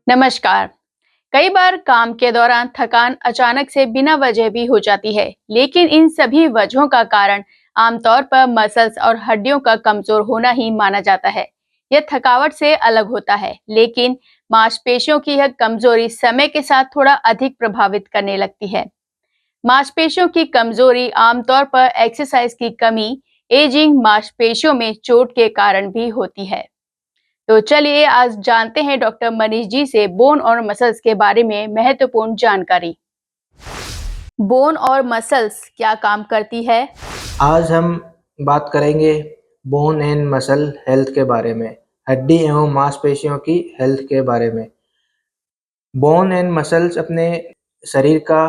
नमस्कार। कई बार काम के दौरान थकान अचानक से बिना वजह भी हो जाती है, लेकिन इन सभी वजहों का कारण आमतौर पर मसल्स और हड्डियों का कमजोर होना ही माना जाता है। यह थकावट से अलग होता है, लेकिन मांसपेशियों की यह कमजोरी समय के साथ थोड़ा अधिक प्रभावित करने लगती है। मांसपेशियों की कमजोरी आमतौर पर एक्सरसाइज की कमी, एजिंग, मांसपेशियों में चोट के कारण भी होती है। तो चलिए आज जानते हैं डॉक्टर मनीष जी से बोन और मसल्स के बारे में महत्वपूर्ण जानकारी। बोन और मसल्स क्या काम करती है? आज हम बात करेंगे बोन एंड मसल हेल्थ के बारे में, हड्डी एवं मांसपेशियों की हेल्थ के बारे में। बोन एंड मसल्स अपने शरीर का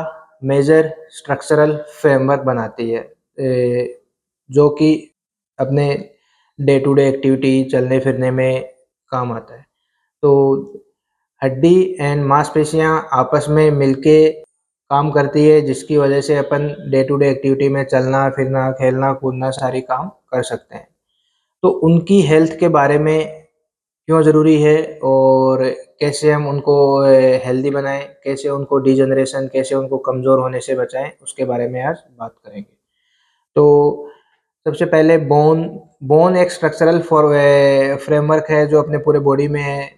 मेजर स्ट्रक्चरल फ्रेमवर्क बनाती है, जो कि अपने डे टू डे एक्टिविटी चलने फिरने में काम आता है। तो हड्डी एंड मांसपेशियां आपस में मिलके काम करती है, जिसकी वजह से अपन डे टू डे एक्टिविटी में चलना फिरना खेलना कूदना सारी काम कर सकते हैं। तो उनकी हेल्थ के बारे में क्यों ज़रूरी है और कैसे हम उनको हेल्दी बनाएं, कैसे उनको डिजनरेशन, कैसे उनको कमज़ोर होने से बचाएं, उसके बारे में आज बात करेंगे। तो सबसे पहले बोन बोन एक स्ट्रक्चरल फ्रेमवर्क है जो अपने पूरे बॉडी में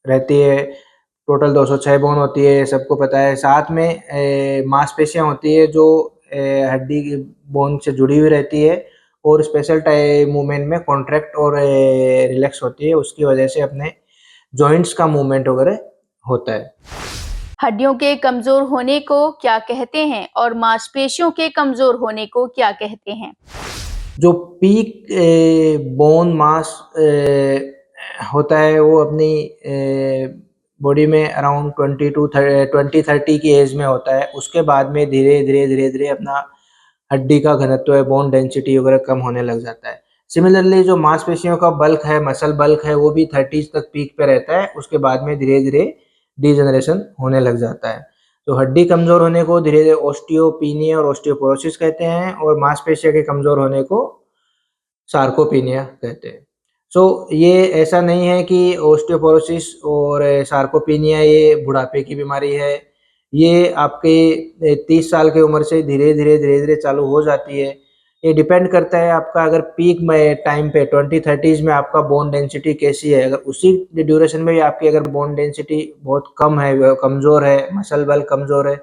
रहती है। टोटल 206 बोन होती है, सबको पता है। साथ में मांसपेशियां होती है जो हड्डी की बोन से जुड़ी हुई रहती है और स्पेशल टाइम मूवमेंट में कॉन्ट्रैक्ट और रिलैक्स होती है। उसकी वजह से अपने जॉइंट्स का मूवमेंट वगैरह होता है। हड्डियों के कमजोर होने को क्या कहते हैं और मांसपेशियों के कमजोर होने को क्या कहते हैं? जो पीक बोन मास होता है वो अपनी बॉडी में अराउंड 20-30 की एज में होता है। उसके बाद में धीरे धीरे अपना हड्डी का घनत्व है, बोन डेंसिटी वगैरह कम होने लग जाता है। सिमिलरली जो मांसपेशियों का बल्क है, मसल बल्क है, वो भी 30 तक पीक पे रहता है। उसके बाद में धीरे धीरे डिजनरेशन होने लग जाता है। तो हड्डी कमजोर होने को धीरे धीरे ओस्टियोपीनिया और ओस्टियोपोरोसिस कहते हैं और मांसपेशियों के कमजोर होने को सार्कोपीनिया कहते हैं। ये ऐसा नहीं है कि ओस्टियोपोरोसिस और सार्कोपीनिया ये बुढ़ापे की बीमारी है। ये आपके 30 साल की उम्र से धीरे धीरे चालू हो जाती है। ये डिपेंड करता है आपका अगर पीक में टाइम पे 20-30s में आपका बोन डेंसिटी कैसी है। अगर उसी ड्यूरेशन में भी आपकी अगर बोन डेंसिटी बहुत कम है, कमज़ोर है, मसल बल कमज़ोर है,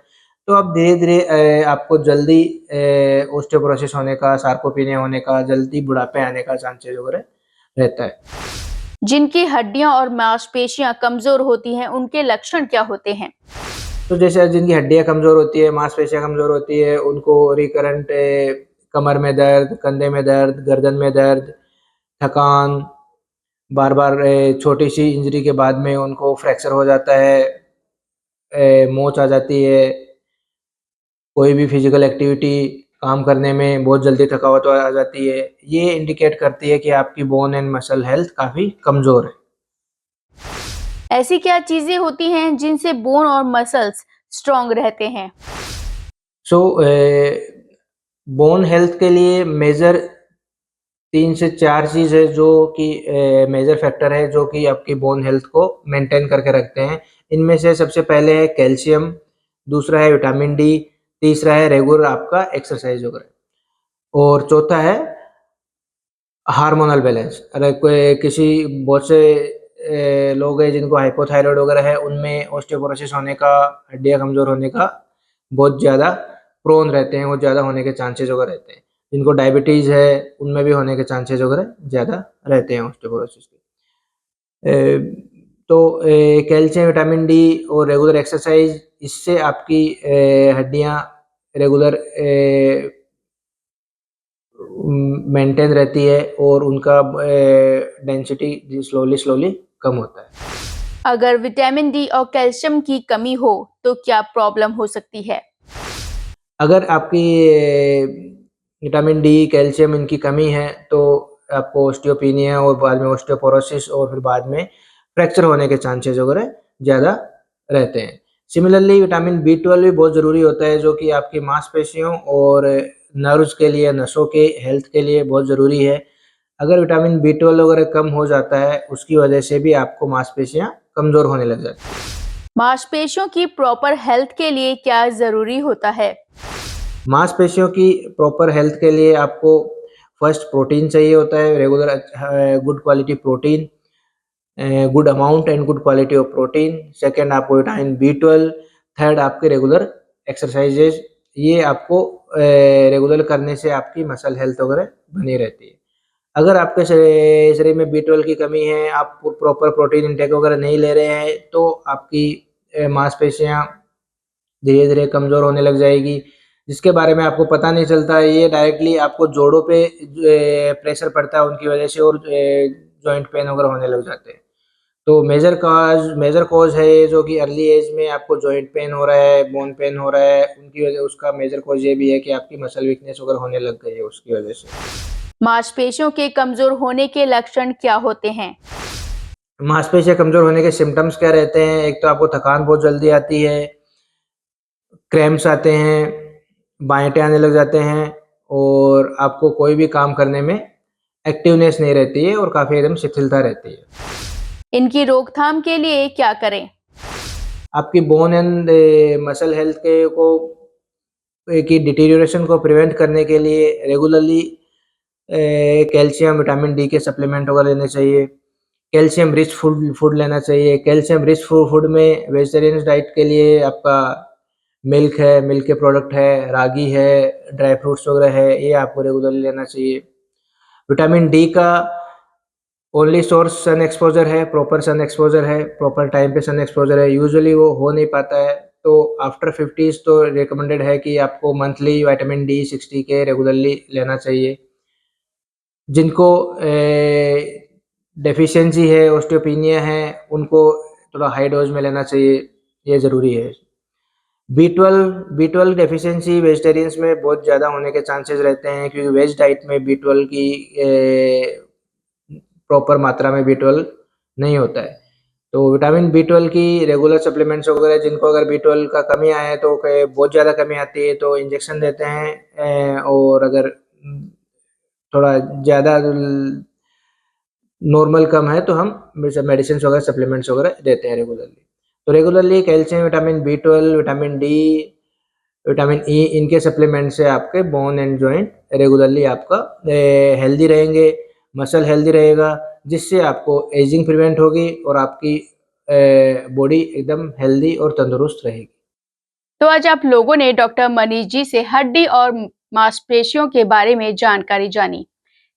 तो आप धीरे-धीरे आपको जल्दी ओस्टियोपोरोसिस होने का, सार्कोपीनिया होने का, जल्दी बुढ़ापे आने का चांसेस वगैरह रहता है। जिनकी हड्डियां और मांसपेशियां कमजोर होती हैं, उनके लक्षण क्या होते हैं? तो जैसे जिनकी हड्डियाँ कमज़ोर होती है, मांसपेशियाँ कमज़ोर होती है, उनको रिकरेंट कमर में दर्द, कंधे में दर्द, गर्दन में दर्द, थकान, बार-बार छोटी-सी इंजरी के बाद में उनको फ्रैक्चर हो जाता है, मोच आ जाती है। कोई भी फिजिकल एक्टिविटी काम करने में बहुत जल्दी थकावट आ जाती है। ये इंडिकेट करती है कि आपकी बोन एंड मसल हेल्थ काफ़ी कमज़ोर है। ऐसी क्या चीजें होती हैं जिनसे बोन और मसल्स स्ट्रांग रहते हैं? सो बोन हेल्थ के लिए मेजर 3 से 4 चीज़ है जो कि मेजर फैक्टर है जो कि आपकी बोन हेल्थ को मेंटेन करके रखते हैं। इनमें से सबसे पहले है कैल्शियम, दूसरा है विटामिन डी, तीसरा है रेगुलर आपका एक्सरसाइज वगैरह और चौथा है हार्मोनल बैलेंस। अगर कोई किसी बहुत से लोग हैं जिनको हाइपोथायराइड वगैरह है, उनमें ऑस्टियोपोरोसिस होने का, हड्डियाँ कमज़ोर होने का बहुत ज़्यादा प्रोन रहते हैं, वो ज़्यादा होने के चांसेस वगैरह रहते हैं। जिनको डायबिटीज़ है, उनमें भी होने के चांसेस वगैरह ज़्यादा रहते हैं ऑस्टियोपोरोसिस के। तो कैल्शियम, विटामिन डी और रेगुलर एक्सरसाइज, इससे आपकी हड्डियाँ रेगुलर मेंटेन रहती है और उनका डेंसिटी स्लोली कम होता है। अगर विटामिन डी और कैल्शियम की कमी हो तो क्या प्रॉब्लम हो सकती है? अगर आपकी विटामिन डी, कैल्शियम इनकी कमी है तो आपको ओस्टियोपीनिया और बाद में ओस्टियोपोरोसिस और फिर बाद में फ्रैक्चर होने के चांसेस वगैरह ज़्यादा रहते हैं। सिमिलरली विटामिन बी12 भी बहुत ज़रूरी होता है जो कि आपकी मांसपेशियों और नर्व्स के लिए, नसों के हेल्थ के लिए बहुत ज़रूरी है। अगर विटामिन बी12 वगैरह कम हो जाता है, उसकी वजह से भी आपको मांसपेशियाँ कमज़ोर होने लग जाती है। मांसपेशियों की प्रॉपर हेल्थ के लिए क्या ज़रूरी होता है? मांसपेशियों की प्रॉपर हेल्थ के लिए आपको फर्स्ट प्रोटीन चाहिए होता है, regular good quality protein, good amount and good quality of protein. Second आपको विटामिन B12। थर्ड आपके रेगुलर एक्सरसाइजेज। ये आपको रेगुलर करने से आपकी मसल हेल्थ वगैरह बनी रहती है। अगर आपके शरीर में B12 की कमी है, आप प्रॉपर प्रोटीन इंटेक वगैरह नहीं ले रहे हैं, तो आपकी मांसपेशियाँ धीरे धीरे कमज़ोर होने लग जाएगी, जिसके बारे में आपको पता नहीं चलता। ये डायरेक्टली आपको जोड़ों पे प्रेशर पड़ता है उनकी वजह से, और जॉइंट पेन वगैरह होने लग जाते हैं। तो मेजर कॉज है ये, जो कि अर्ली एज में आपको जॉइंट पेन हो रहा है, बोन पेन हो रहा है, उनकी वजह उसका मेजर कॉज ये भी है कि आपकी मसल वीकनेस वगैरह होने लग गई है उसकी वजह से। मांसपेशियों के कमजोर होने के लक्षण क्या होते हैं? मांसपेशियाँ कमज़ोर होने के सिम्पटम्स क्या रहते हैं? एक तो आपको थकान बहुत जल्दी आती है, क्रैम्प्स आते हैं, बाएँटे आने लग जाते हैं, और आपको कोई भी काम करने में एक्टिवनेस नहीं रहती है, और काफ़ी एकदम शिथिलता रहती है। इनकी रोकथाम के लिए क्या करें? आपकी बोन एंड मसल हेल्थ की डिटीरियोरेशन को प्रिवेंट करने के लिए रेगुलरली कैल्शियम, विटामिन डी के सप्लीमेंट वगैरह लेने चाहिए। कैल्शियम रिच फूड लेना चाहिए। कैल्शियम रिच फूड में वेजिटेरियन डाइट के लिए आपका मिल्क है, मिल्क के प्रोडक्ट है, रागी है, ड्राई फ्रूट्स वगैरह है, ये आपको रेगुलरली लेना चाहिए। विटामिन डी का ओनली सोर्स सन एक्सपोजर है, प्रॉपर सन एक्सपोजर है, प्रॉपर टाइम पे सन एक्सपोजर है। यूजुअली वो हो नहीं पाता है, तो आफ्टर 50s तो रिकमेंडेड है कि आपको मंथली विटामिन डी 60 के रेगुलरली लेना चाहिए। जिनको डेफिशिएंसी है, ऑस्टियोपेनिया है, उनको थोड़ा हाई डोज में लेना चाहिए, ये ज़रूरी है। बी ट्वेल्व डेफिशिएंसी वेजिटेरियंस में बहुत ज़्यादा होने के चांसेस रहते हैं, क्योंकि वेज डाइट में B12 की प्रॉपर मात्रा में B12 नहीं होता है। तो विटामिन B12 की रेगुलर सप्लीमेंट्स वगैरह, जिनको अगर B12 का कमी आया है, तो बहुत ज़्यादा कमी आती है तो इंजेक्शन देते हैं, और अगर थोड़ा ज़्यादा नॉर्मल कम है तो हम मेडिसिन वगैरह सप्लीमेंट्स वगैरह देते हैं रेगुलरली। तो regularly calcium, vitamin B12, vitamin D, vitamin E, इनके सप्लीमेंट से आपके बोन एंड जॉइंट रेगुलरली आपका हेल्दी रहेंगे, मसल हेल्दी रहेगा, जिससे आपको एजिंग प्रिवेंट होगी और आपकी बॉडी एकदम हेल्दी और तंदुरुस्त रहेगी। तो आज आप लोगों ने डॉक्टर मनीष जी से हड्डी और मांसपेशियों के बारे में जानकारी जानी।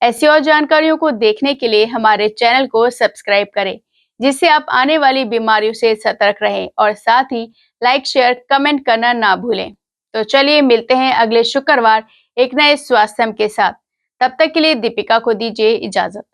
ऐसी और जानकारियों को देखने के लिए हमारे चैनल को सब्सक्राइब करें, जिससे आप आने वाली बीमारियों से सतर्क रहें, और साथ ही लाइक, शेयर, कमेंट करना ना भूलें। तो चलिए मिलते हैं अगले शुक्रवार एक नए स्वास्थ्य के साथ। तब तक के लिए दीपिका को दीजिए इजाजत।